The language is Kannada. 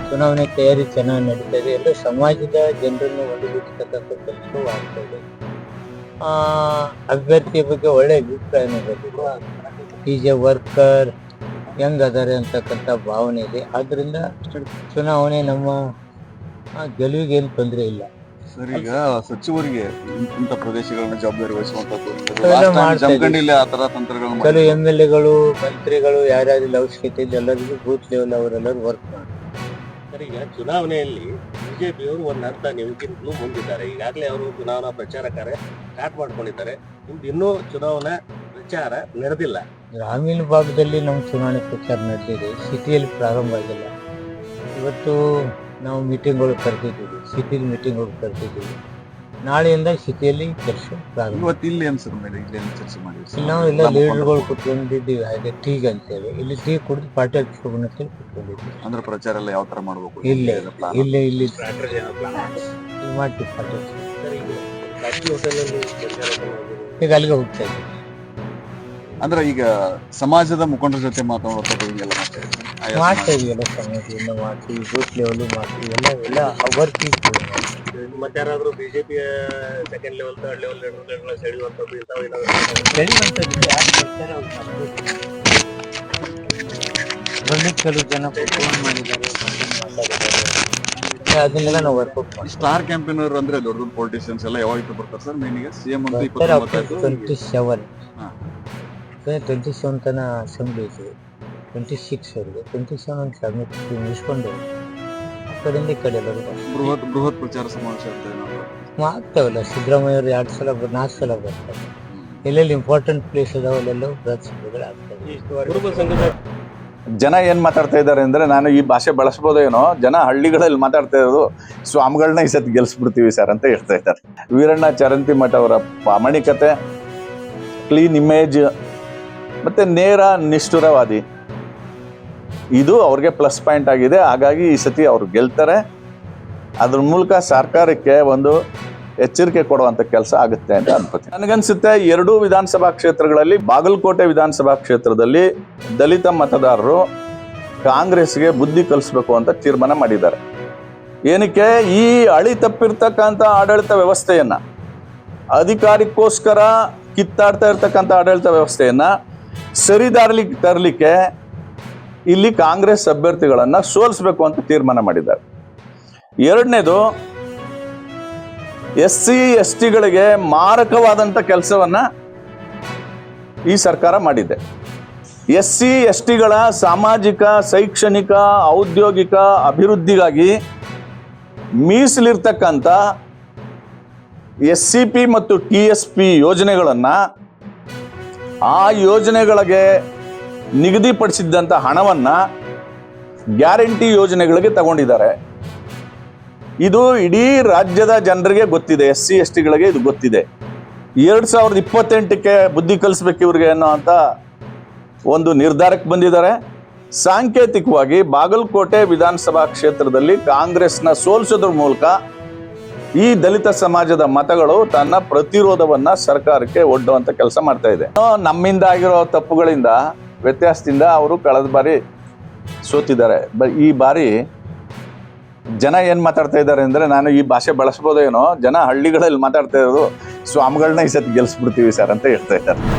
ಚುನಾವಣೆ ತಯಾರಿ ಚೆನ್ನಾಗಿ ನಡೀತಾ ಇದೆ. ಎಲ್ಲ ಸಮಾಜದ ಜನರನ್ನು ಒಂದುಗೂಡಿಸ್ತಕ್ಕಂಥ ಕೆಲಸವೂ ಆಗ್ತಾ ಇದೆ. ಅಭ್ಯರ್ಥಿಯ ಬಗ್ಗೆ ಒಳ್ಳೆ ಅಭಿಪ್ರಾಯನೂ ಬಂದಿದೆ. ಈಸ್ ಎ ವರ್ಕರ್, ಹೆಂಗ್ ಅದಾರೆ ಅಂತಕ್ಕಂಥ ಭಾವನೆ ಇದೆ. ಆದ್ರಿಂದ ಚುನಾವಣೆ ನಮ್ಮ ಗೆಲುವಿಗೆ ಏನು ತೊಂದರೆ ಇಲ್ಲ. ಸರ್, ಈಗ ಸಚಿವರಿಗೆ ಇಂಥ ಪ್ರದೇಶಗಳನ್ನ ಜವಾಬ್ದಾರಿ ವಹಿಸುವಂತದ್ದು ಅವೆಲ್ಲ ಮಾಡ್ತಾ ಜಮಖಂಡಿಲಿ ಆ ತರ ತಂತ್ರಗಳನ್ನ ಕೆಲವು MLA ಗಳು, ಮಂತ್ರಿಗಳು ಯಾರ್ಯಾರಿಲ್ಲ ಅವಶ್ಯಕತೆ ಇದೆ ಎಲ್ಲರಿಗೂ ಬೂತ್ ಲೆವೆಲ್ ಅವರೆಲ್ಲರೂ ವರ್ಕ್ ಮಾಡ್ತಾರೆ. ಸರ್, ಈಗ ಚುನಾವಣೆಯಲ್ಲಿ ಬಿಜೆಪಿಯವರು ಒಂದು ಅರ್ಥ ನಿಮ್ಗಿಂತಲೂ ಮುಂದಿದ್ದಾರೆ. ಈಗಾಗಲೇ ಅವರು ಚುನಾವಣಾ ಪ್ರಚಾರ ಕಾರ್ಯ ಸ್ಟಾರ್ಟ್ ಮಾಡ್ಕೊಂಡಿದ್ದಾರೆ. ನಿಮ್ದು ಇನ್ನೂ ಚುನಾವಣಾ ಪ್ರಚಾರ ನಡೆದಿಲ್ಲ. ಗ್ರಾಮೀಣ ಭಾಗದಲ್ಲಿ ನಮ್ಮ ಚುನಾವಣೆ ಪ್ರಚಾರ ನಡೆದಿದೆ, ಸಿಟಿಯಲ್ಲಿ ಪ್ರಾರಂಭ ಆಗಿಲ್ಲ. ಇವತ್ತು ನಾವು ಮೀಟಿಂಗ್ಗಳು ಕರೆದಿದ್ದೀವಿ, ಸಿಟಿಲಿ ಮೀಟಿಂಗ್ಗಳು ಕರೆದಿದ್ದೀವಿ. ನಾಳೆಯಿಂದ ಸಿಟಿಯಲ್ಲಿ ಕೆಲಸ ಪ್ರಾರಂಭ. ಇವತ್ತು ಇಲ್ಲಿ ಅನ್ಸರ್ ಮೇಲೆ ಇಲ್ಲಿ ಚರ್ಚೆ ಮಾಡಿ ಇಲ್ಲಿ ನಾವು ಎಲ್ಲ ಲೀಡರ್ಗಳು ಕುತ್ಕೊಂಡಿದ್ದೀವಿ. ಹಾಗೆ ಟೀಗ್ ಅಂತೇಳಿ ಇಲ್ಲಿ ಟೀ ಕುಡಿದು ಪಾರ್ಟಿ ಹಚ್ಕೊಂಡು ಅಂತೇಳಿ ಕುತ್ಕೊಂಡಿದ್ದೀವಿ. ಅಂದ್ರೆ ಪ್ರಚಾರ ಎಲ್ಲ ಯಾವ ತರ ಮಾಡ್ಬೇಕು ಇಲ್ಲಿ ಇಲ್ಲಿ ಇಲ್ಲಿ ಸ್ಟ್ರಾಟಜಿ ಮಾಡ್ತೀವಿ ಪಾರ್ಟಿ. ಸರ್, ಈಗ ಕಾಶಿ ಹೋಟೆಲಲ್ಲಿ ಪ್ರಚಾರ ಈಗ ಅಲ್ಲಿಗೆ ಹೋಗ್ತಾ ಇದ್ದೀವಿ. ಅಂದ್ರೆ ಈಗ ಸಮಾಜದ ಮುಖಂಡರ ಜೊತೆ ಮಾತಾಡೋದು ಹಿಂಗೆಲ್ಲ ಮಾಡ್ತಾ ಇದೀವಿ. ಎಲ್ಲ ಸಮಾಜದಿಂದ ಮಾಡ್ತೀವಿ, ಬೂತ್ ಲೆವೆಲ್ ಮಾಡ್ತೀವಿ. ಎಲ್ಲ ವರ್ಕ್ ಮತ್ತೆ ಯಾರಾದ್ರೂ ಬಿಜೆಪಿಯ ಸೆಕೆಂಡ್ ಲೆವೆಲ್, ಥರ್ಡ್ ಲೆವೆಲ್ ಲೀಡರ್ಗಳನ್ನ ಸೆಳೆಯುವಂಥದ್ದು ಇಂಥವು ಏನಾದ್ರು ಕೆಲವು ಜನ ಫೋನ್ ಮಾಡಿದ್ದಾರೆ, ಅದನ್ನೆಲ್ಲ ನಾವು ವರ್ಕೌಟ್ ಮಾಡ್ತೀವಿ. ಸ್ಟಾರ್ ಕ್ಯಾಂಪೇನರ್ ಅಂದ್ರೆ ದೊಡ್ಡ ದೊಡ್ಡ ಪೊಲಿಟಿಷಿಯನ್ಸ್ ಎಲ್ಲ ಯಾವಾಗ ಬರ್ತಾರೆ ಸರ್? ಮೇನಿಗೆ ಸಿಎಂ ಅಂತ 27 ತನ ಅಸೆಂಬ್ಲಿ ಇದೆ. 26 ಅವರಿಗೆ 27 ಅಂತ ಸಬ್ಮಿಟ್ ಮುಗಿಸ್ಕೊಂಡು ಆ ಕಡೆಯಿಂದ ಈ ಕಡೆ ಎಲ್ಲರೂ ಬೃಹತ್ ಪ್ರಚಾರ ಸಮಾವೇಶ ಅಂತ ಆಗ್ತಾವಲ್ಲ. ಸಿದ್ದರಾಮಯ್ಯ ಅವರು 2 ಸಲ 4 ಸಲ ಬರ್ತಾರೆ. ಎಲ್ಲೆಲ್ಲಿ ಇಂಪಾರ್ಟೆಂಟ್ ಪ್ಲೇಸ್ ಅದಾವ ಅಲ್ಲೆಲ್ಲ ಬೃಹತ್ ಸಭೆಗಳು ಆಗ್ತವೆ. ಕುರುಬ ಸಂಘದ ಜನ ಏನ್ ಮಾತಾಡ್ತಾ ಇದ್ದಾರೆ ಅಂದ್ರೆ, ನಾನು ಈ ಭಾಷೆ ಬಳಸ್ಬೋದೇನೋ, ಜನ ಹಳ್ಳಿಗಳಲ್ಲಿ ಮಾತಾಡ್ತಾ ಇರೋದು ಸ್ವಾಮಿಗಳನ್ನ ಈ ಸತಿ ಗೆಲ್ಸ್ಬಿಡ್ತೀವಿ ಸರ್ ಅಂತ ಹೇಳ್ತಾ ಇದ್ದಾರೆ. ವೀರಣ್ಣ ಚರಂತಿಮಠ ಅವರ ಪ್ರಾಮಾಣಿಕತೆ, ಕ್ಲೀನ್ ಇಮೇಜ್ ಮತ್ತೆ ನೇರ ನಿಷ್ಠುರವಾದಿ, ಇದು ಅವ್ರಿಗೆ ಪ್ಲಸ್ ಪಾಯಿಂಟ್ ಆಗಿದೆ. ಹಾಗಾಗಿ ಈ ಸತಿ ಅವ್ರು ಗೆಲ್ತಾರೆ. ಅದ್ರ ಮೂಲಕ ಸರ್ಕಾರಕ್ಕೆ ಒಂದು ಎಚ್ಚರಿಕೆ ಕೊಡುವಂತ ಕೆಲಸ ಆಗುತ್ತೆ ಅಂತ ಅನ್ಕೋತೀನಿ. ನನಗನ್ಸುತ್ತೆ ಎರಡೂ ವಿಧಾನಸಭಾ ಕ್ಷೇತ್ರಗಳಲ್ಲಿ, ಬಾಗಲಕೋಟೆ ವಿಧಾನಸಭಾ ಕ್ಷೇತ್ರದಲ್ಲಿ ದಲಿತ ಮತದಾರರು ಕಾಂಗ್ರೆಸ್ಗೆ ಬುದ್ಧಿ ಕಲಿಸ್ಬೇಕು ಅಂತ ತೀರ್ಮಾನ ಮಾಡಿದ್ದಾರೆ. ಏನಕ್ಕೆ? ಈ ಅಳಿ ತಪ್ಪಿರ್ತಕ್ಕಂಥ ಆಡಳಿತ ವ್ಯವಸ್ಥೆಯನ್ನ, ಅಧಿಕಾರಕ್ಕೋಸ್ಕರ ಕಿತ್ತಾಡ್ತಾ ಇರ್ತಕ್ಕಂಥ ಆಡಳಿತ ವ್ಯವಸ್ಥೆಯನ್ನ ಸರಿದಾರಲಿಕ್ಕೆ ತರಲಿಕ್ಕೆ ಇಲ್ಲಿ ಕಾಂಗ್ರೆಸ್ ಅಭ್ಯರ್ಥಿಗಳನ್ನ ಸೋಲಿಸಬೇಕು ಅಂತ ತೀರ್ಮಾನ ಮಾಡಿದ್ದಾರೆ. ಎರಡನೇದು, SC STಗಳಿಗೆ ಮಾರಕವಾದಂಥ ಕೆಲಸವನ್ನ ಈ ಸರ್ಕಾರ ಮಾಡಿದೆ. SC STಗಳ ಸಾಮಾಜಿಕ, ಶೈಕ್ಷಣಿಕ, ಔದ್ಯೋಗಿಕ ಅಭಿವೃದ್ಧಿಗಾಗಿ ಮೀಸಲಿರ್ತಕ್ಕಂಥ SCP ಮತ್ತು TSP ಯೋಜನೆಗಳನ್ನ, ಆ ಯೋಜನೆಗಳಿಗೆ ನಿಗದಿಪಡಿಸಿದ್ದಂಥ ಹಣವನ್ನ ಗ್ಯಾರಂಟಿ ಯೋಜನೆಗಳಿಗೆ ತಗೊಂಡಿದ್ದಾರೆ. ಇದು ಇಡೀ ರಾಜ್ಯದ ಜನರಿಗೆ ಗೊತ್ತಿದೆ, SC STಗಳಿಗೆ ಇದು ಗೊತ್ತಿದೆ. 2028ಕ್ಕೆ ಬುದ್ಧಿ ಕಲಿಸ್ಬೇಕು ಇವ್ರಿಗೆ ಅನ್ನೋ ಅಂತ ಒಂದು ನಿರ್ಧಾರಕ್ಕೆ ಬಂದಿದ್ದಾರೆ. ಸಾಂಕೇತಿಕವಾಗಿ ಬಾಗಲಕೋಟೆ ವಿಧಾನಸಭಾ ಕ್ಷೇತ್ರದಲ್ಲಿ ಕಾಂಗ್ರೆಸ್ನ ಸೋಲಿಸೋದ್ರ ಮೂಲಕ ಈ ದಲಿತ ಸಮಾಜದ ಮತಗಳು ತನ್ನ ಪ್ರತಿರೋಧವನ್ನ ಸರ್ಕಾರಕ್ಕೆ ಒಡ್ಡುವಂತ ಕೆಲಸ ಮಾಡ್ತಾ ಇದೆ. ನಮ್ಮಿಂದ ಆಗಿರೋ ತಪ್ಪುಗಳಿಂದ, ವ್ಯತ್ಯಾಸದಿಂದ ಅವರು ಕಳೆದ ಬಾರಿ ಸೋತಿದ್ದಾರೆ. ಈ ಬಾರಿ ಜನ ಏನ್ ಮಾತಾಡ್ತಾ ಇದ್ದಾರೆ ಅಂದ್ರೆ, ನಾನು ಈ ಭಾಷೆ ಬಳಸ್ಬೋದೇನೋ, ಜನ ಹಳ್ಳಿಗಳಲ್ಲಿ ಮಾತಾಡ್ತಾ ಇರೋದು ಸ್ವಾಮಿಗಳನ್ನ ಈ ಸತಿ ಗೆಲ್ಸ್ಬಿಡ್ತೀವಿ ಸರ್ ಅಂತ ಹೇಳ್ತಾ ಇದ್ದಾರೆ.